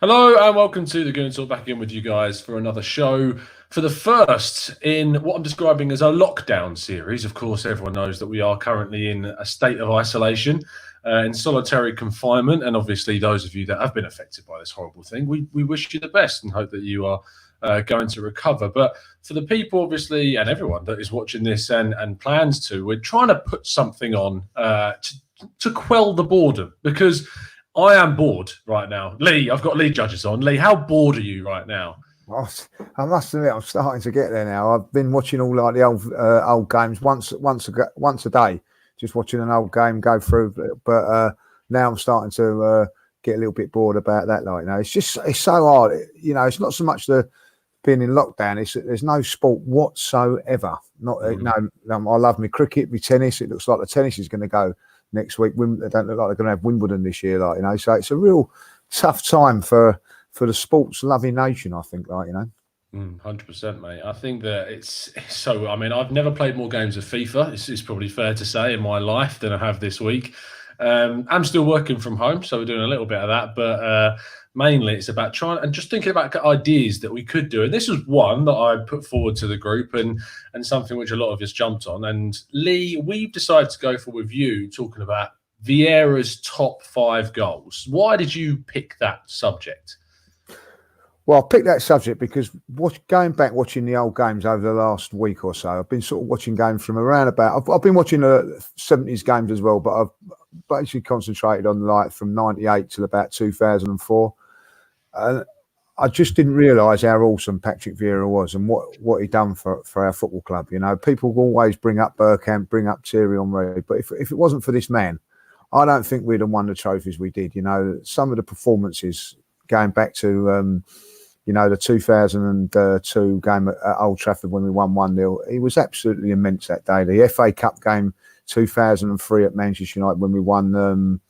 Hello and welcome to the Goon Talk, back in with you guys for another show. For the first in what I'm describing as a lockdown series. Of course, everyone knows that we are currently in a state of isolation, in solitary confinement. And obviously, those of you that have been affected by this horrible thing, we wish you the best and hope that you are going to recover. But for the people, obviously, and everyone that is watching this and plans to, we're trying to put something on to quell the boredom, because I am bored right now. Lee, I've got Lee Judges on. Lee, how bored are you right now? I must admit, I'm starting to get there now. I've been watching all like the old games once a day, just watching an old game go through. But now I'm starting to get a little bit bored about that. It's so hard. It's not so much the being in lockdown. There's no sport whatsoever. I love my cricket, my tennis. It looks like the tennis is going to go next week. They don't look like they're going to have Wimbledon this year, so it's a real tough time for the sports loving nation, I think, 100%, mate. I think that it's so. I mean, I've never played more games of FIFA. It's probably fair to say in my life than I have this week. I'm still working from home, so we're doing a little bit of that, but mainly it's about trying and just thinking about ideas that we could do. And this was one that I put forward to the group, and something which a lot of us jumped on. And Lee, we've decided to go for with you talking about Vieira's top 5 goals. Why did you pick that subject? Well, I picked that subject because going back watching the old games over the last week or so, I've been sort of watching games from around about. I've been watching the 70s games as well, but I've basically concentrated on like from 98 till about 2004. And I just didn't realise how awesome Patrick Vieira was and what he'd done for our football club. People always bring up Bergkamp, bring up Thierry Henry, but if it wasn't for this man, I don't think we'd have won the trophies we did. Some of the performances going back to the 2002 game at Old Trafford when we won 1-0, he was absolutely immense that day. The FA Cup game 2003 at Manchester United when we won,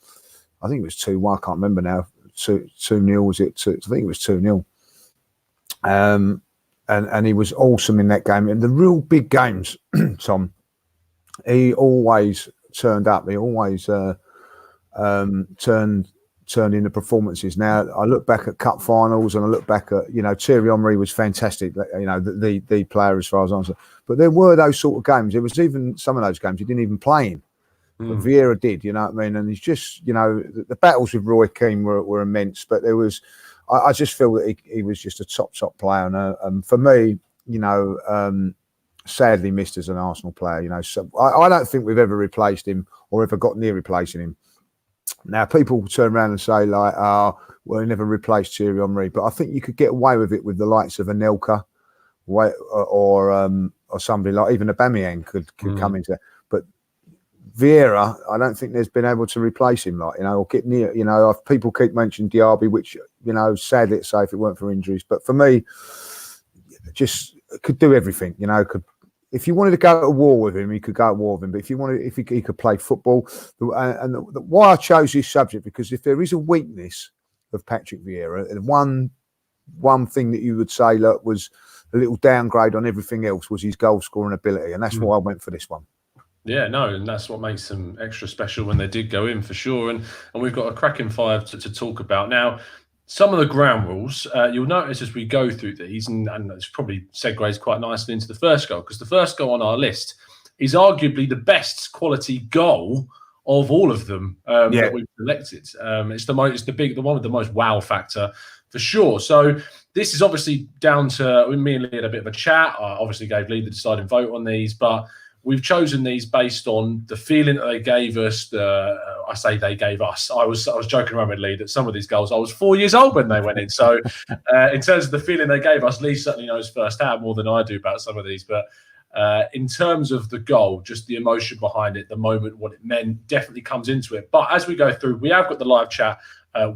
I think it was 2-1, I can't remember now, 2-0, was it? I think it was 2-0. And he was awesome in that game. And the real big games, Tom, he always turned up. He always turned in the performances. Now I look back at cup finals and I look back at Thierry Henry was fantastic. The player as far as I'm concerned. But there were those sort of games. There was even some of those games he didn't even play in. But Vieira did, you know what I mean? And he's just, the battles with Roy Keane were immense. But there was, I just feel that he was just a top player. And for me, sadly missed as an Arsenal player. So I don't think we've ever replaced him or ever got near replacing him. Now, people turn around and say, like, we never replaced Thierry Henry. But I think you could get away with it with the likes of Anelka or somebody like even Aubameyang could come into that. But Vieira, I don't think there's been able to replace him, or get near. If people keep mentioning Diaby, which, sadly it's safe if it weren't for injuries. But for me, just could do everything, if you wanted to go to war with him, you could go to war with him. But if he could play football, why I chose this subject, because if there is a weakness of Patrick Vieira, and one thing that you would say was a little downgrade on everything else was his goal scoring ability, and that's why I went for this one. Yeah, no, and that's what makes them extra special when they did go in, for sure. And we've got a cracking 5 to talk about now. Some of the ground rules, you'll notice as we go through these, and it's probably segues quite nicely into the first goal, because the first goal on our list is arguably the best quality goal of all of them that we've selected. It's the one with the most wow factor, for sure. So this is obviously down to me and Lee had a bit of a chat. I obviously gave Lee the deciding vote on these, but we've chosen these based on the feeling that they gave us. I say they gave us. I was joking around with Lee that some of these goals, I was 4 years old when they went in. So in terms of the feeling they gave us, Lee certainly knows firsthand more than I do about some of these. But in terms of the goal, just the emotion behind it, the moment, what it meant, definitely comes into it. But as we go through, we have got the live chat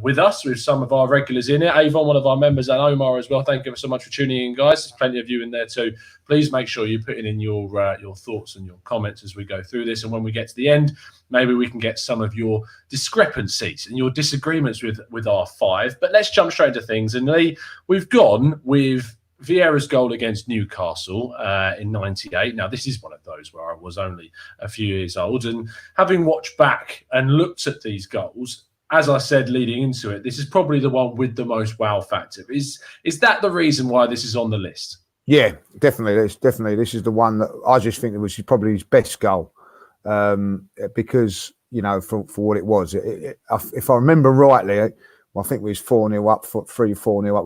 with us, with some of our regulars in it. Avon, one of our members, and Omar as well. Thank you so much for tuning in, guys. There's plenty of you in there too. Please make sure you're putting in your thoughts and your comments as we go through this. And when we get to the end, maybe we can get some of your discrepancies and your disagreements with our 5. But let's jump straight into things. And Lee, we've gone with Vieira's goal against Newcastle in '98. Now, this is one of those where I was only a few years old. And having watched back and looked at these goals, as I said leading into it, this is probably the one with the most wow factor. Is that the reason why this is on the list? Yeah, definitely. This is the one that I just think it was probably his best goal, because for what it was. If I remember rightly, I think we was 4-0 up, 3-4-0 up.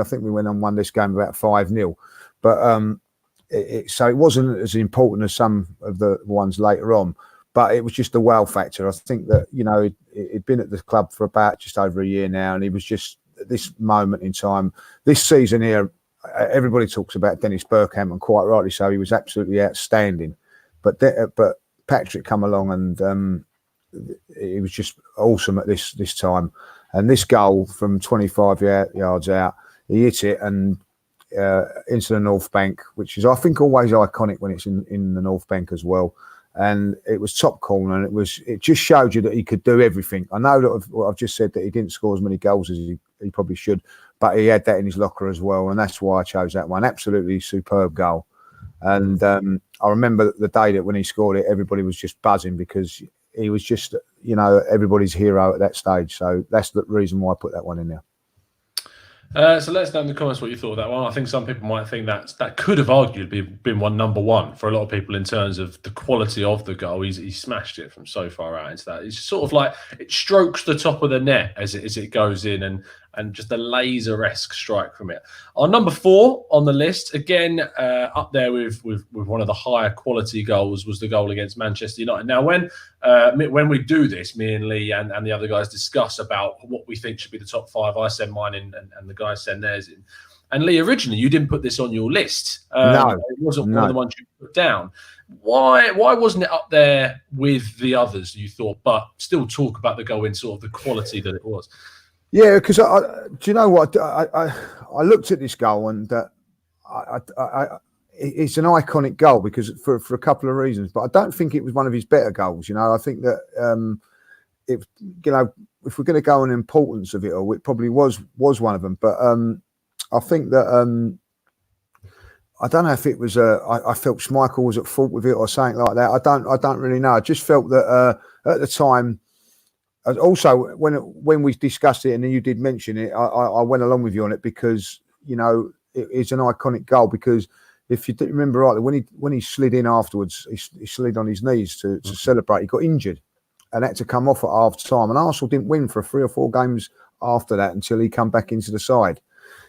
I think we went and won this game about 5-0, but so it wasn't as important as some of the ones later on. But it was just the wow factor. I think that he'd been at the club for about just over a year now, and he was just at this moment in time, this season here. Everybody talks about Dennis Bergkamp, and quite rightly so. He was absolutely outstanding, but Patrick come along, and he was just awesome at this time. And this goal from 25 yards out, he hit it and into the North Bank, which is, I think, always iconic when it's in the North Bank as well. And it was top corner, and it just showed you that he could do everything. I know that I've just said that he didn't score as many goals as he probably should, but he had that in his locker as well, and that's why I chose that one. Absolutely superb goal. And I remember the day that when he scored it, everybody was just buzzing because he was just, everybody's hero at that stage. So that's the reason why I put that one in there. So let us know in the comments what you thought of that one. I think some people might think that could have arguably been number one for a lot of people in terms of the quality of the goal. He smashed it from so far out into that. It's sort of like it strokes the top of the net as it goes in, and just a laser-esque strike from it. Our number 4 on the list, again, up there with one of the higher quality goals, was the goal against Manchester United. Now, when we do this, me and Lee and the other guys discuss about what we think should be the top 5, I send mine in and the guys send theirs in. And Lee, originally, you didn't put this on your list. No. It wasn't one of the ones you put down. Why wasn't it up there with the others, you thought, but still talk about the goal in sort of the quality that it was? Yeah, because do you know what? I looked at this goal, and it's an iconic goal because for a couple of reasons. But I don't think it was one of his better goals. I think that if we're going to go on the importance of it all, it probably was one of them. But I think that I don't know if it was I felt Schmeichel was at fault with it or something like that. I don't really know. I just felt that at the time. Also, when we discussed it and you did mention it, I went along with you on it because it's an iconic goal. Because if you remember rightly, when he slid in afterwards, he slid on his knees to celebrate. He got injured and had to come off at half time. And Arsenal didn't win for 3 or 4 games after that until he come back into the side.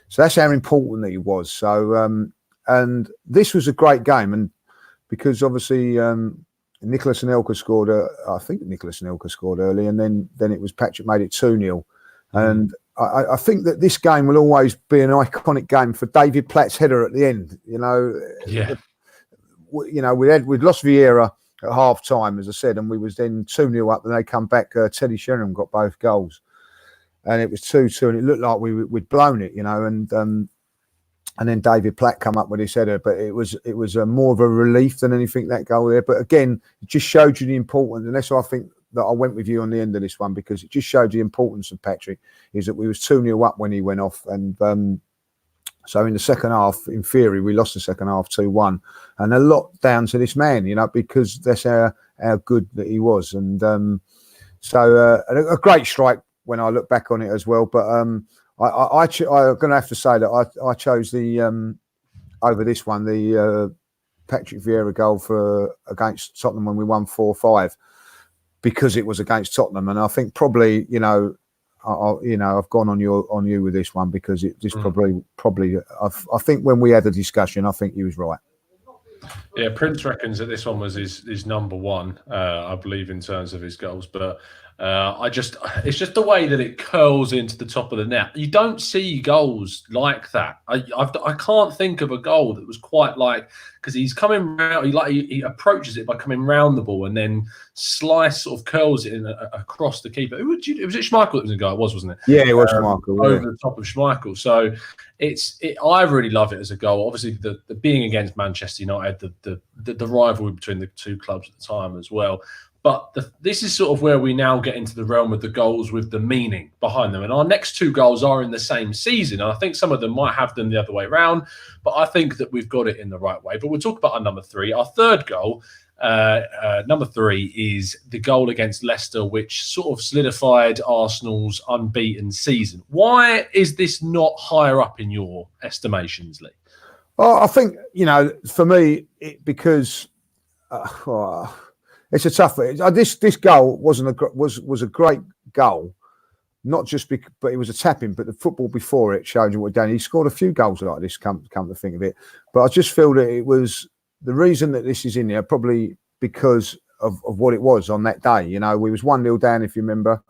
So that's how important that he was. So and this was a great game, and because obviously. Nicholas Anelka scored. I think Nicholas Anelka scored early, and then it was Patrick made it 2-0. And I think that this game will always be an iconic game for David Platt's header at the end. Yeah. We'd lost Vieira at half time, as I said, and we was then 2-0 up, and they come back. Teddy Sheringham got both goals, and it was 2-2, and it looked like we'd blown it, and then David Platt come up with his header, but it was more of a relief than anything, that goal there. But again, it just showed you the importance, and that's why I think that I went with you on the end of this one, because it just showed the importance of Patrick. Is that we was 2-0 up when he went off, and so in the second half, in theory, we lost the second half 2-1, and a lot down to this man, because that's how good that he was, and so a great strike when I look back on it as well, but. I'm going to have to say that I chose the over this one, the Patrick Vieira goal against Tottenham when we won 4-5, because it was against Tottenham, and I think probably I've gone on you with this one because it just probably I think when we had the discussion, I think he was right. Yeah, Prince reckons that this one was his number 1, I believe, in terms of his goals, but. It's just the way that it curls into the top of the net. You don't see goals like that. I can't think of a goal that was quite like, because he's coming round. He approaches it by coming round the ball and then sort of curls it across the keeper. Was it Schmeichel that was in goal? It was, wasn't it? Yeah, it was Schmeichel. Over the top of Schmeichel. So I really love it as a goal. Obviously, the being against Manchester United, the rivalry between the two clubs at the time as well. But this is sort of where we now get into the realm of the goals with the meaning behind them. And our next two goals are in the same season. And I think some of them might have them the other way around, but I think that we've got it in the right way. But we'll talk about our number three. Our third goal, number three, is the goal against Leicester, which sort of solidified Arsenal's unbeaten season. Why is this not higher up in your estimations, Lee? Well, I think, for me, because it's a tough one. This goal was a great goal, not just but it was a tapping, but the football before it showed you what he'd done. He scored a few goals like this, come to think of it. But I just feel that it was the reason that this is in there, probably because of what it was on that day. We was 1-0 down, if you remember,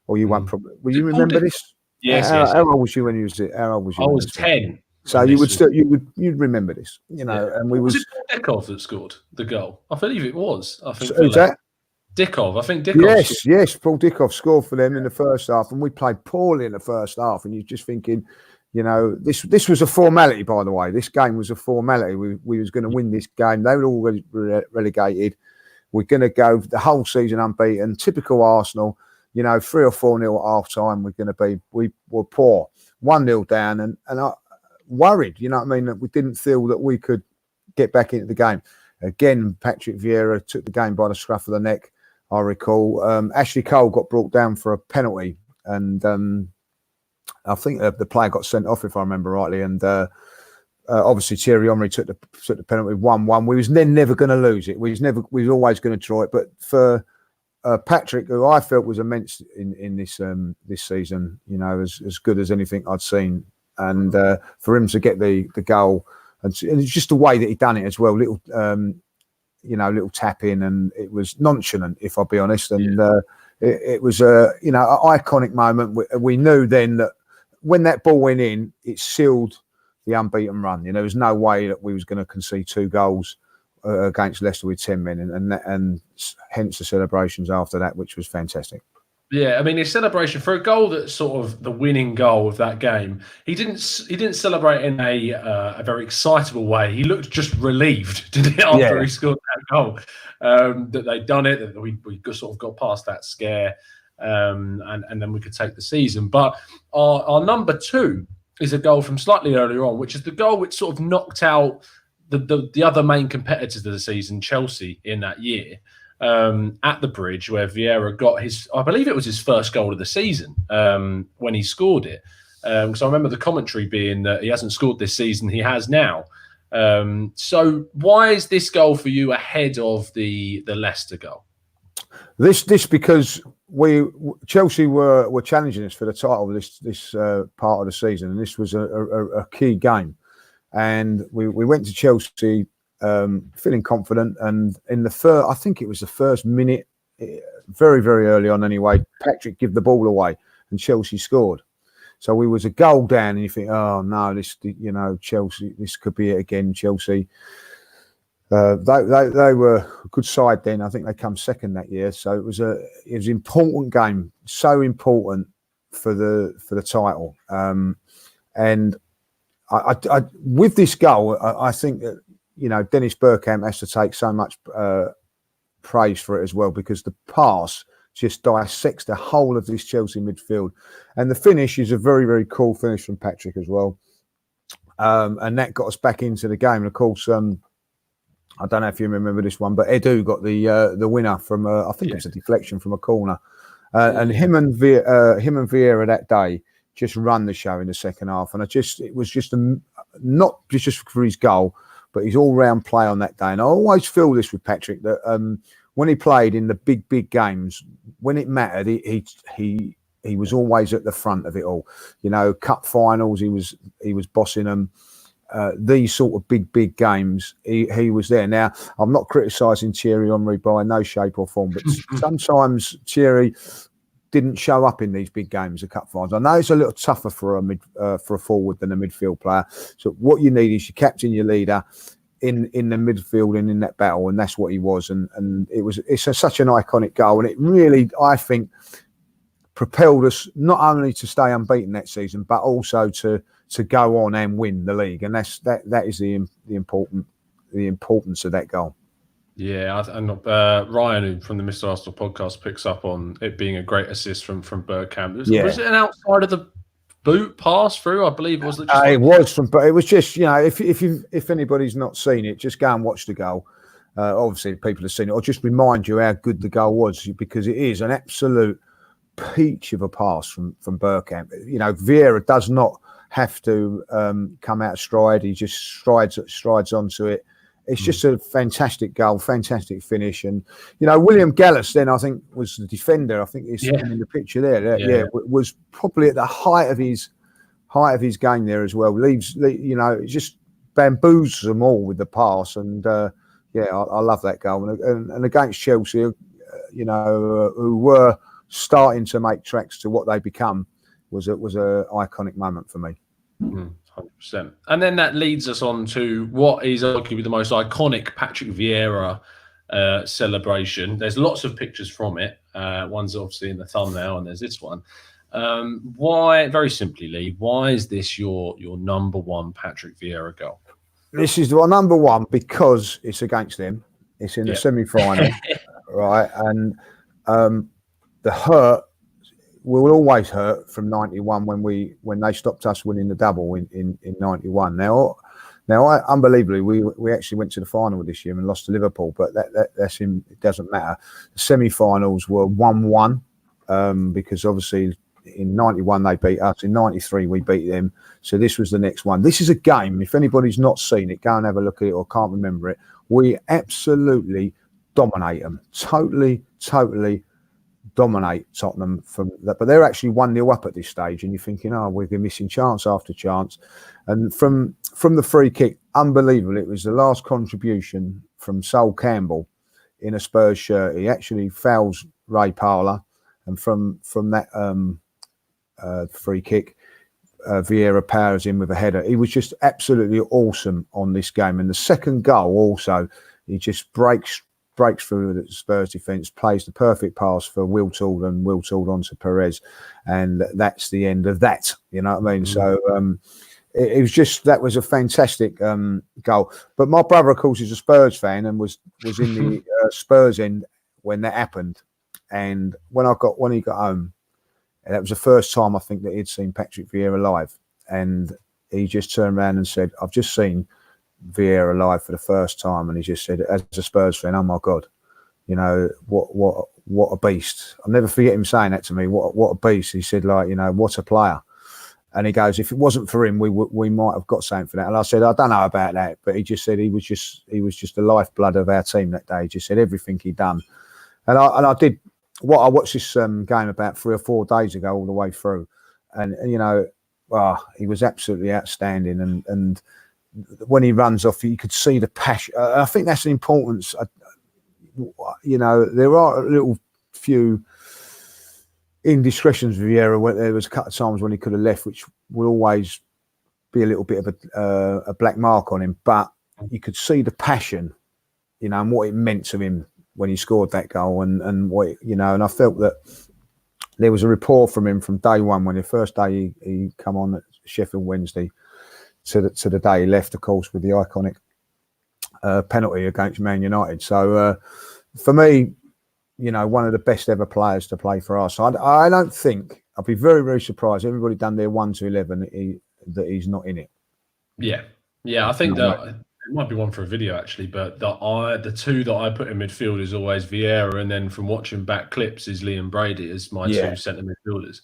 or you won't probably. Will you remember this? Yes, How old was you when you was it? How old was you? I was 10. So you'd remember this, and we was it Dickov that scored the goal? I believe it was. I think who's that? Dickov. I think Dickov. Yes, Paul Dickov scored for them in the first half, and we played poorly in the first half. And you're just thinking, this was a formality, by the way. This game was a formality. We was going to win this game. They were already relegated. We're going to go the whole season unbeaten. Typical Arsenal. 3 or 4-0 at half time. We were poor, 1-0 down, and I worried. That we didn't feel that we could get back into the game. Again, Patrick Vieira took the game by the scruff of the neck. I recall Ashley Cole got brought down for a penalty, and I think the player got sent off, if I remember rightly. And obviously Thierry Henry took the penalty 1-1. We was then never going to lose it. We was always going to draw it. But for Patrick, who I felt was immense in this season, as good as anything I'd seen, and for him to get the goal, and it's just the way that he done it as well, little tap in, and it was nonchalant, if I'll be honest, and it was an iconic moment. We knew then that when that ball went in, it sealed the unbeaten run. There was no way that we was going to concede 2 goals against Leicester with 10 men, and hence the celebrations after that, which was fantastic. Yeah, I mean, his celebration for a goal that's sort of the winning goal of that game. He didn't celebrate in a very excitable way. He looked just relieved, didn't he, after he scored that goal, that they'd done it, that we sort of got past that scare, and then we could take the season. But our number 2 is a goal from slightly earlier on, which is the goal which sort of knocked out the other main competitors of the season, Chelsea, in that year. At the Bridge, where Vieira got I believe it was his first goal of the season when he scored it. So I remember the commentary being that he hasn't scored this season, he has now. So why is this goal for you ahead of the Leicester goal? This because Chelsea were challenging us for the title this part of the season, and this was a key game. And we went to Chelsea feeling confident, and in I think it was the first minute, very, very early on anyway, Patrick gave the ball away and Chelsea scored. So we was a goal down, and you think, oh no, Chelsea, this could be it again. Chelsea, they were a good side then. I think they come second that year. So it was an important game, so important for the title. And I with this goal, I think that Dennis Bergkamp has to take so much praise for it as well, because the pass just dissects the whole of this Chelsea midfield, and the finish is a very, very cool finish from Patrick as well, and that got us back into the game. And of course, I don't know if you remember this one, but Edu got the winner from I think it was a deflection from a corner, and him and Vieira that day just run the show in the second half, and it was just not just for his goal, but his all-round play on that day. And I always feel this with Patrick, that when he played in the big games, when it mattered, he was always at the front of it all. Cup finals, he was bossing them. These sort of big games, he was there. Now, I'm not criticising Thierry Henry by no shape or form, but sometimes Thierry didn't show up in these big games, the cup finals. I know it's a little tougher for a forward than a midfield player. So what you need is your captain, your leader in the midfield and in that battle, and that's what he was. And it's such an iconic goal, and it really, I think, propelled us not only to stay unbeaten that season, but also to go on and win the league. And that is the importance of that goal. Yeah, and Ryan, who from the Mr. Arsenal podcast, picks up on it being a great assist from Bergkamp. Was it an outside of the boot pass through? I believe was it just it was from, but it was just, you know, if anybody's not seen it, just go and watch the goal. Obviously, people have seen it. I'll just remind you how good the goal was, because it is an absolute peach of a pass from Bergkamp. You know, Vieira does not have to come out of stride. He just strides onto it. It's just a fantastic goal, fantastic finish. And, you know, William Gallas then, I think, was the defender. I think he's in the picture there. Was probably at the height of his game there as well. You know, just bamboozles them all with the pass. And, I love that goal. And against Chelsea, you know, who were starting to make tracks to what they become, was a iconic moment for me. 100%. And then that leads us on to what is arguably the most iconic Patrick Vieira celebration. There's lots of pictures from it. One's obviously in the thumbnail, and there's this one. Why, very simply, Lee, why is this your number one Patrick Vieira goal? This is the number one because it's against them. It's in the semi-final, right? And the hurt will always hurt from 91 when they stopped us winning the double in 91. Now, unbelievably, we actually went to the final this year and lost to Liverpool, but that's him. It doesn't matter. The semi-finals were 1-1 because obviously in 91 they beat us. In 93 we beat them. So this was the next one. This is a game. If anybody's not seen it, go and have a look at it or can't remember it. We absolutely dominate them. Totally dominate Tottenham from that, but they're actually 1-0 up at this stage, and you're thinking, oh, we've been missing chance after chance. And from the free kick, unbelievable. It was the last contribution from Sol Campbell in a Spurs shirt. He actually fouls Ray Parlour, and from that free kick, Vieira powers in with a header. He was just absolutely awesome on this game. And the second goal also, he just breaks through the Spurs defence, plays the perfect pass for Wiltord, and Wiltord onto Perez, and that's the end of that. You know what I mean? So it was just, that was a fantastic goal. But my brother, of course, is a Spurs fan and was in the Spurs end when that happened. And when he got home, that was the first time I think that he'd seen Patrick Vieira live, and he just turned around and said, "I've just seen Vieira live for the first time," and he just said, as a Spurs fan, "Oh my God, you know, what a beast." I'll never forget him saying that to me. What a beast. He said, like, you know, what a player. And he goes, if it wasn't for him, we might have got something for that. And I said, I don't know about that, but he just said he was just the lifeblood of our team that day. He just said everything he'd done, and I did. I watched this game about 3 or 4 days ago, all the way through, and you know, he was absolutely outstanding, and when he runs off, you could see the passion. I think that's the importance. You know, there are a little few indiscretions with Vieira. Where there was a couple of times when he could have left, which will always be a little bit of a black mark on him. But you could see the passion, you know, and what it meant to him when he scored that goal, and what, you know. And I felt that there was a rapport from him from day one, when the first day he come on at Sheffield Wednesday, to the day he left, of course, with the iconic penalty against Man United. So for me, you know, one of the best ever players to play for us. I don't think, I'd be very, very surprised. Everybody done their 1 to 11 that he's not in it. Yeah, I think that it might be one for a video actually, but the two that I put in midfield is always Vieira, and then from watching back clips is Liam Brady as my 2 centre midfielders.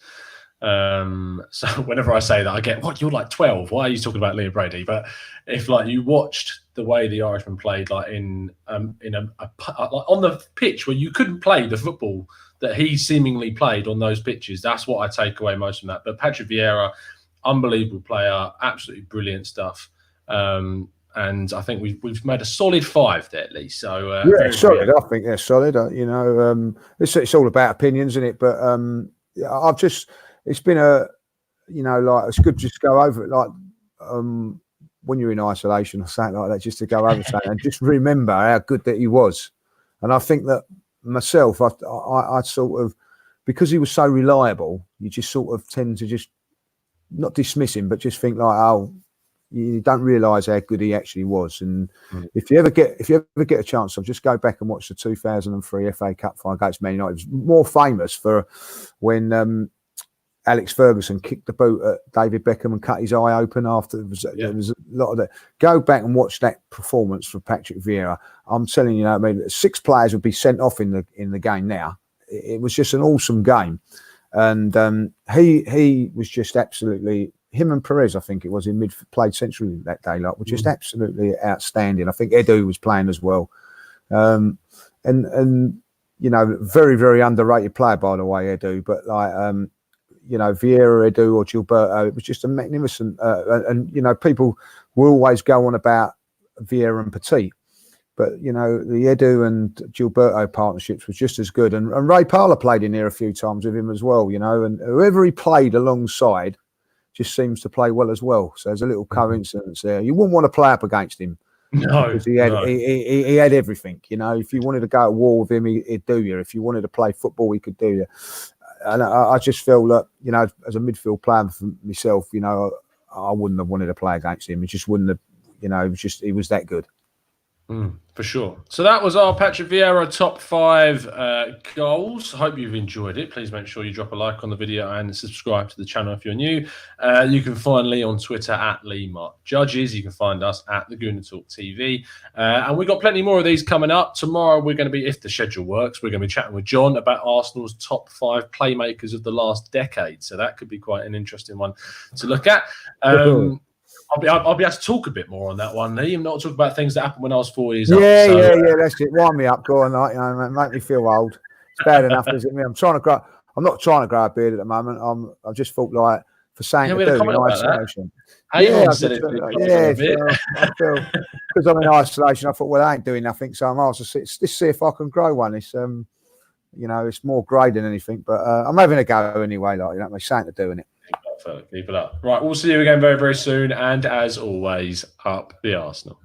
So whenever I say that, I get, what, you're like 12, why are you talking about Liam Brady? But if like you watched the way the Irishman played, like in like on the pitch where you couldn't play the football that he seemingly played on those pitches, that's what I take away most from that. But Patrick Vieira, unbelievable player, absolutely brilliant stuff. And I think we've made a solid 5 there, at least. So solid. I think they're solid. You know, it's all about opinions, isn't it? But it's been you know, like, it's good just to go over it, like when you're in isolation or something like that, just to go over something and just remember how good that he was. And I think that myself, I sort of, because he was so reliable, you just sort of tend to just not dismiss him, but just think like, oh, you don't realise how good he actually was. And Mm. if you ever get a chance, I'll just go back and watch the 2003 FA Cup final against Man United. It was more famous for when Alex Ferguson kicked the boot at David Beckham and cut his eye open after. There was a lot of that. Go back and watch that performance for Patrick Vieira. I'm telling you, I mean, 6 players would be sent off in the game now. It was just an awesome game, and he was just absolutely. Him and Perez, I think it was, in played centrally that day. Like, were just absolutely outstanding. I think Edu was playing as well, and you know, very very underrated player, by the way, Edu. But like, you know, Vieira, Edu, or Gilberto, it was just a magnificent. And you know, people will always go on about Vieira and Petit, but you know, the Edu and Gilberto partnerships was just as good. And Ray Parlour played in there a few times with him as well. You know, and whoever he played alongside just seems to play well as well. So there's a little coincidence there. You wouldn't want to play up against him. No, because he had everything. You know, if you wanted to go to war with him, he'd do you. If you wanted to play football, he could do you. And I just feel that, you know, as a midfield player for myself, you know, I wouldn't have wanted to play against him. It just wouldn't have, you know, he was that good. For sure. So that was our Patrick Vieira top 5 goals. Hope you've enjoyed it. Please make sure you drop a like on the video and subscribe to the channel if you're new. You can find Lee on Twitter at LeeMarkJudges. You can find us at the Gooner Talk TV. And we've got plenty more of these coming up. Tomorrow we're going to be, if the schedule works, we're going to be chatting with John about Arsenal's top 5 playmakers of the last decade. So that could be quite an interesting one to look at. I'll be able to talk a bit more on that one, Lee. I'm not talking about things that happened when I was 4 years old. Yeah, that's it. Wind me up, go on, like, you know, make me feel old. It's bad enough, isn't it? I'm not trying to grow a beard at the moment. I just thought, like, for saying to do in isolation. I feel because I'm in isolation. I thought, well, I ain't doing nothing, so I might as well see if I can grow one. It's you know, it's more grey than anything, but I'm having a go anyway. Like, you know, something to do in it. Keep it up. Right, we'll see you again very, very soon. And as always, up the Arsenal.